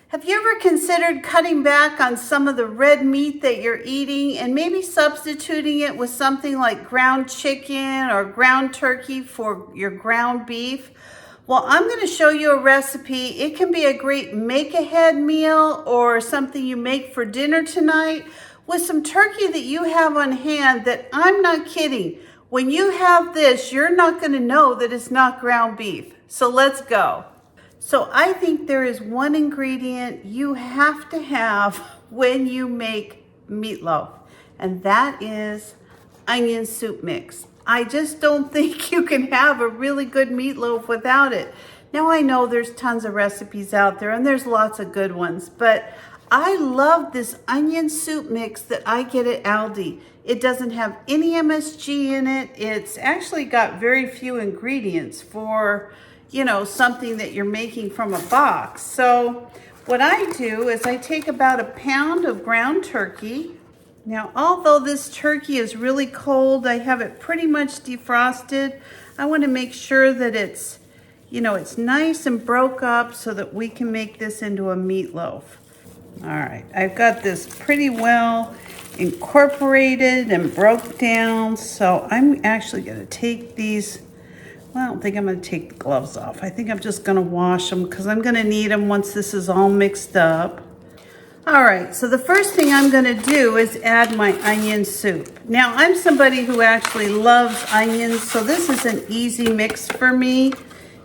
Have you ever considered cutting back on some of the red meat that you're eating and maybe substituting it with something like ground chicken or ground turkey for your ground beef? Well, I'm going to show you a recipe. It can be a great make-ahead meal or something you make for dinner tonight with some turkey that you have on hand that, I'm not kidding, when you have this, you're not going to know that it's not ground beef. So let's go. So I think there is one ingredient you have to have when you make meatloaf, and that is onion soup mix. I just don't think you can have a really good meatloaf without it. Now I know there's tons of recipes out there and there's lots of good ones, but I love this onion soup mix that I get at Aldi. It doesn't have any MSG in it. It's actually got very few ingredients for, you know, something that you're making from a box. So what I do is I take about a pound of ground turkey. Now, although this turkey is really cold, I have it pretty much defrosted. I want to make sure that it's, you know, it's nice and broke up so that we can make this into a meatloaf. All right, I've got this pretty well incorporated and broke down. So I'm actually going to take these. Well, I don't think I'm going to take the gloves off. I think I'm just going to wash them because I'm going to need them once this is all mixed up. All right, so the first thing I'm going to do is add my onion soup. Now, I'm somebody who actually loves onions, so this is an easy mix for me.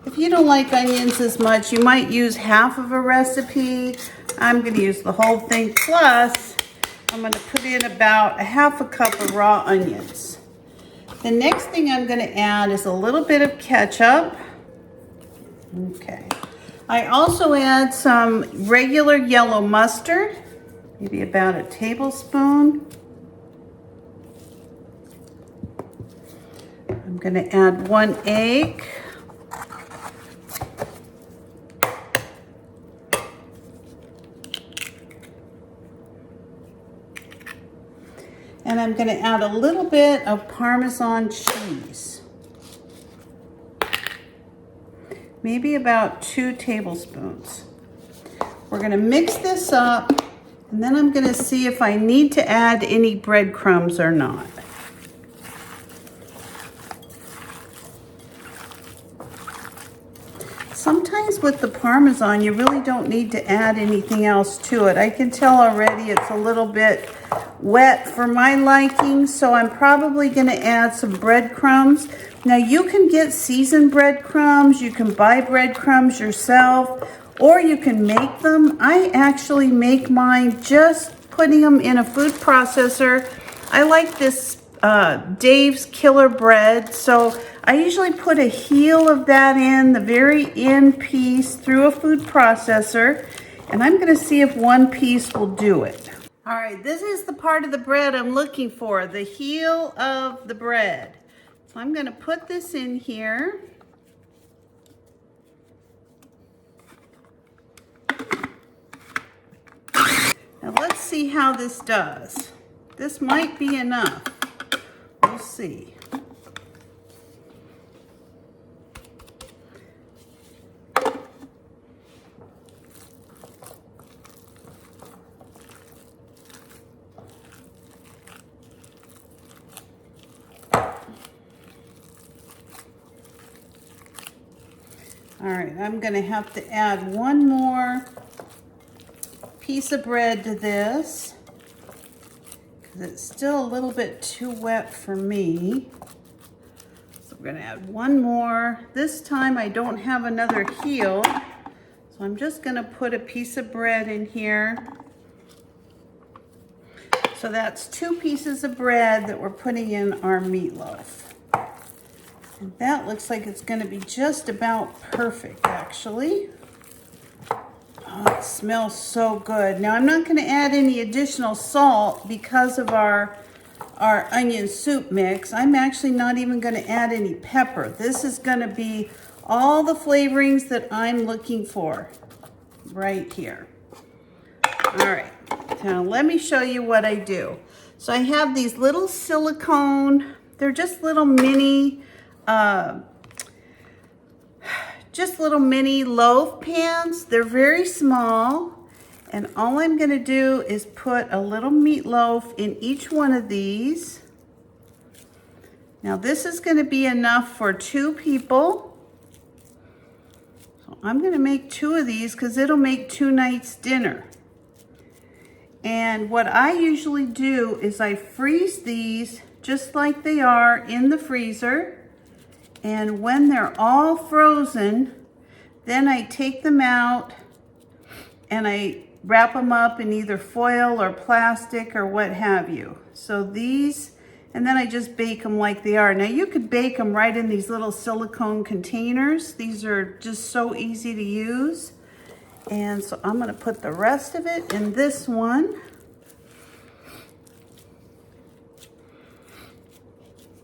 If you don't like onions as much, you might use half of a recipe. I'm going to use the whole thing, plus I'm going to put in about a half a cup of raw onions. The next thing I'm going to add is a little bit of ketchup. Okay. I also add some regular yellow mustard, maybe about a tablespoon. I'm going to add 1 egg. And I'm going to add a little bit of Parmesan cheese. Maybe about 2 tablespoons. We're going to mix this up, and then I'm going to see if I need to add any breadcrumbs or not. Sometimes with the Parmesan, you really don't need to add anything else to it. I can tell already it's a little bit wet for my liking, so I'm probably going to add some breadcrumbs. Now you can get seasoned breadcrumbs, you can buy breadcrumbs yourself, or you can make them. I actually make mine just putting them in a food processor. I like this Dave's Killer Bread, so I usually put a heel of that in, the very end piece, through a food processor, and I'm going to see if one piece will do it. All right, this is the part of the bread I'm looking for, the heel of the bread. So I'm going to put this in here. Now let's see how this does. This might be enough. We'll see. All right, I'm going to have to add 1 more piece of bread to this because it's still a little bit too wet for me. So we're going to add 1 more. This time I don't have another heel, so I'm just going to put a piece of bread in here. So that's 2 pieces of bread that we're putting in our meatloaf. And that looks like it's going to be just about perfect, actually. Oh, it smells so good. Now, I'm not going to add any additional salt because of our onion soup mix. I'm actually not even going to add any pepper. This is going to be all the flavorings that I'm looking for right here. All right. Now, let me show you what I do. So I have these little silicone, they're just little mini loaf pans. They're very small, And all I'm gonna do is put a little meatloaf in each one of these. Now this is gonna be enough for 2 people. So I'm gonna make 2 of these because it'll make 2 nights dinner. And what I usually do is I freeze these just like they are in the freezer. And when they're all frozen, then I take them out and I wrap them up in either foil or plastic or what have you. So these, and then I just bake them like they are. Now you could bake them right in these little silicone containers. These are just so easy to use. And so I'm gonna put the rest of it in this one.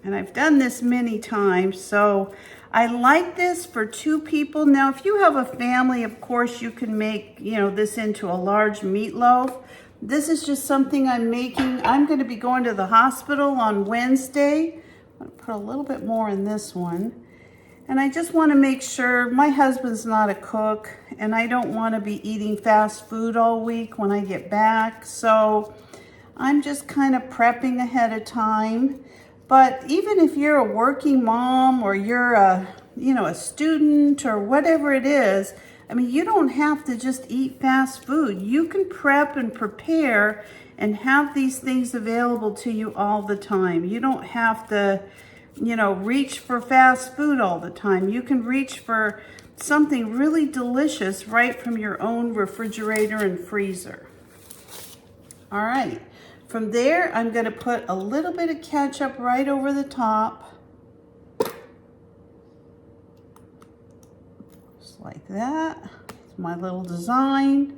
And I've done this many times, so I like this for 2 people. Now, if you have a family, of course, you can make, this into a large meatloaf. This is just something I'm making. I'm gonna be going to the hospital on Wednesday. I'm gonna put a little bit more in this one. And I just wanna make sure, my husband's not a cook, and I don't wanna be eating fast food all week when I get back. So I'm just kind of prepping ahead of time. But even if you're a working mom or you're a student or whatever it is, I mean, you don't have to just eat fast food. You can prep and prepare and have these things available to you all the time. You don't have to, reach for fast food all the time. You can reach for something really delicious right from your own refrigerator and freezer. All right. From there, I'm gonna put a little bit of ketchup right over the top. Just like that. It's my little design.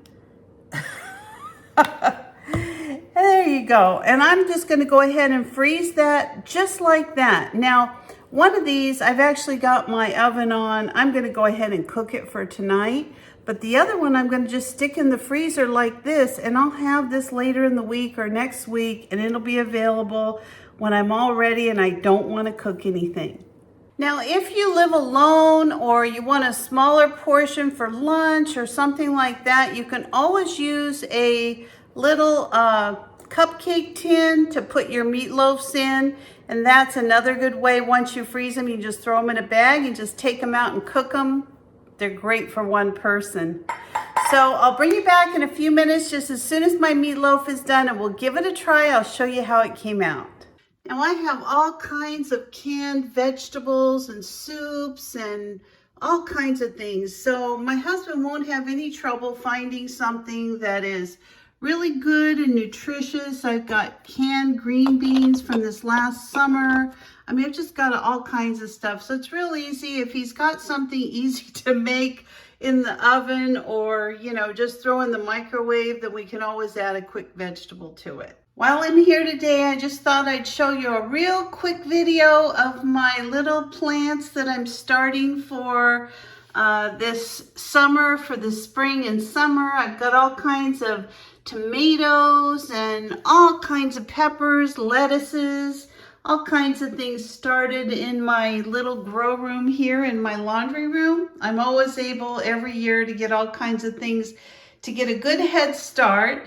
There you go. And I'm just gonna go ahead and freeze that just like that. Now, one of these, I've actually got my oven on. I'm gonna go ahead and cook it for tonight. But the other one I'm gonna just stick in the freezer like this, and I'll have this later in the week or next week, and it'll be available when I'm all ready and I don't wanna cook anything. Now, if you live alone or you want a smaller portion for lunch or something like that, you can always use a little cupcake tin to put your meatloafs in. And that's another good way. Once you freeze them, you just throw them in a bag and just take them out and cook them. They're great for one person. So I'll bring you back in a few minutes, just as soon as my meatloaf is done, and we'll give it a try. I'll show you how it came out. Now I have all kinds of canned vegetables and soups and all kinds of things. So my husband won't have any trouble finding something that is really good and nutritious. I've got canned green beans from this last summer. I mean, I've just got all kinds of stuff. So it's real easy. If he's got something easy to make in the oven or, just throw in the microwave, then we can always add a quick vegetable to it. While I'm here today, I just thought I'd show you a real quick video of my little plants that I'm starting for this summer, for the spring and summer. I've got all kinds of tomatoes and all kinds of peppers, lettuces, all kinds of things started in my little grow room here in my laundry room. I'm always able every year to get all kinds of things to get a good head start.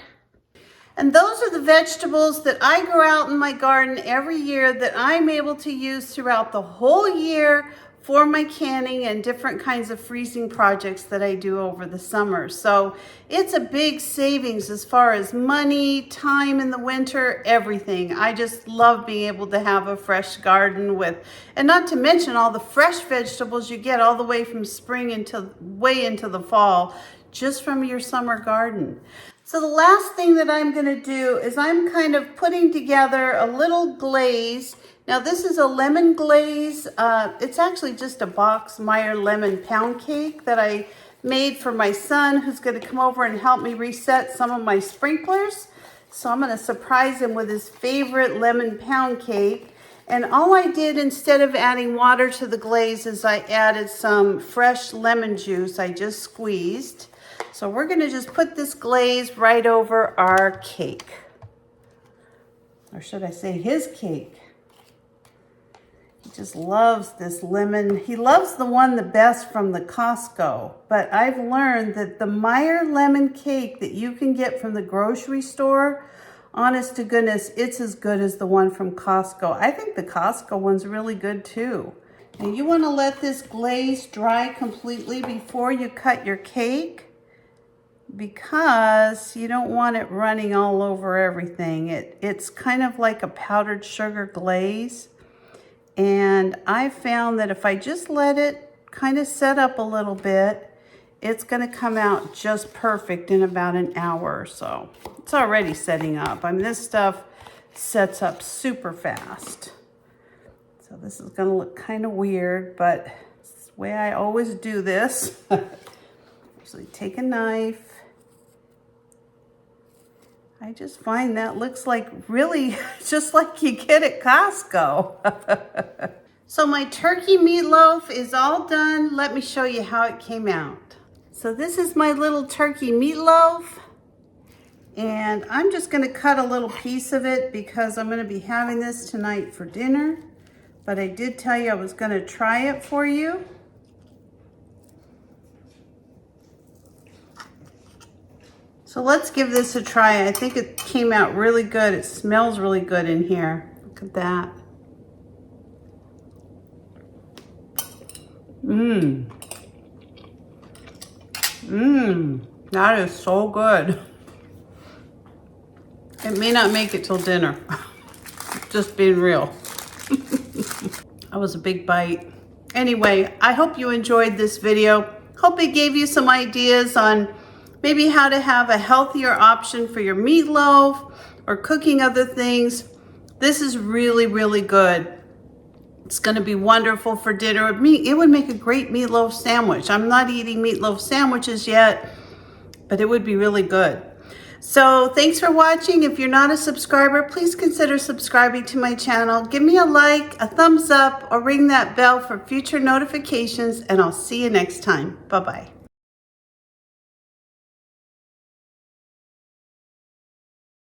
And those are the vegetables that I grow out in my garden every year that I'm able to use throughout the whole year for my canning and different kinds of freezing projects that I do over the summer. So it's a big savings as far as money, time in the winter, everything. I just love being able to have a fresh garden with, and not to mention all the fresh vegetables you get all the way from spring until way into the fall, just from your summer garden. So the last thing that I'm gonna do is I'm kind of putting together a little glaze. Now this is a lemon glaze. It's actually just a box Meyer lemon pound cake that I made for my son, who's gonna come over and help me reset some of my sprinklers. So I'm gonna surprise him with his favorite lemon pound cake. And all I did, instead of adding water to the glaze, is I added some fresh lemon juice I just squeezed. So we're gonna just put this glaze right over our cake. Or should I say his cake? He just loves this lemon. He loves the one the best from the Costco, but I've learned that the Meyer lemon cake that you can get from the grocery store, honest to goodness, it's as good as the one from Costco. I think the Costco one's really good too. And you want to let this glaze dry completely before you cut your cake, because you don't want it running all over everything. It's kind of like a powdered sugar glaze. And I found that if I just let it kind of set up a little bit, it's going to come out just perfect in about an hour or so. It's already setting up. I mean, this stuff sets up super fast. So this is going to look kind of weird, but it's the way I always do this. Usually take a knife. I just find that looks like really just like you get at Costco. So my turkey meatloaf is all done. Let me show you how it came out. So this is my little turkey meatloaf. And I'm just gonna cut a little piece of it because I'm gonna be having this tonight for dinner. But I did tell you I was gonna try it for you. So let's give this a try. I think it came out really good. It smells really good in here. Look at that. That is so good. It may not make it till dinner. Just being real. That was a big bite. Anyway, I hope you enjoyed this video. Hope it gave you some ideas on maybe how to have a healthier option for your meatloaf or cooking other things. This is really, really good. It's gonna be wonderful for dinner. It would make a great meatloaf sandwich. I'm not eating meatloaf sandwiches yet, but it would be really good. So thanks for watching. If you're not a subscriber, please consider subscribing to my channel. Give me a like, a thumbs up, or ring that bell for future notifications, and I'll see you next time. Bye-bye.